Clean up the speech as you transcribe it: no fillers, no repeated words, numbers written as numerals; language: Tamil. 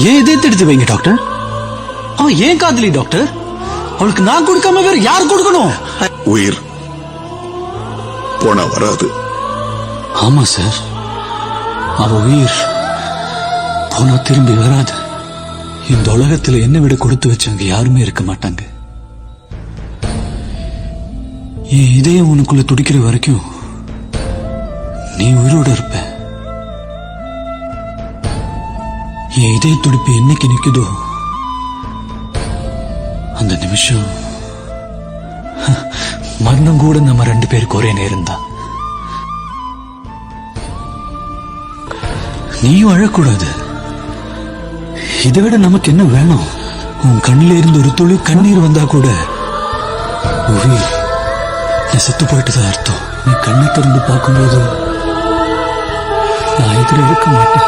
ஏன் இதயத்தை எடுத்து வைங்க டாக்டர். அவன் ஏன் காதலி டாக்டர்? அவளுக்கு நான் கொடுக்காம வேற யார் கொடுக்கணும்? உயிர் போனா வராது. ஆமா சார், அவ உயிர் போனா திரும்பி வராது. இந்த உலகத்துல என்ன விட கொடுத்து வச்சவங்க யாருமே இருக்க மாட்டாங்க. என் இதயம் உனக்குள்ள துடிக்கிற வரைக்கும் நீ உயிரோட இருப்ப. என் இதய துடிப்பு என்னைக்கு நிக்குதோ அந்த நிமிஷம் மரணம் கூட நம்ம 2 பேருக்கு ஒரே நேரம் தான். நீயும் அழக்கூடாது. இதை விட நமக்கு என்ன வேணும்? உன் கண்ணில இருந்து ஒரு துளி கண்ணீர் வந்தா கூட உயிர் நான் செத்து போயிட்டுதான் அர்த்தம். நீ கண்ணை திறந்து பார்க்கும்போது நான் எதிர இருக்க மாட்டேன்.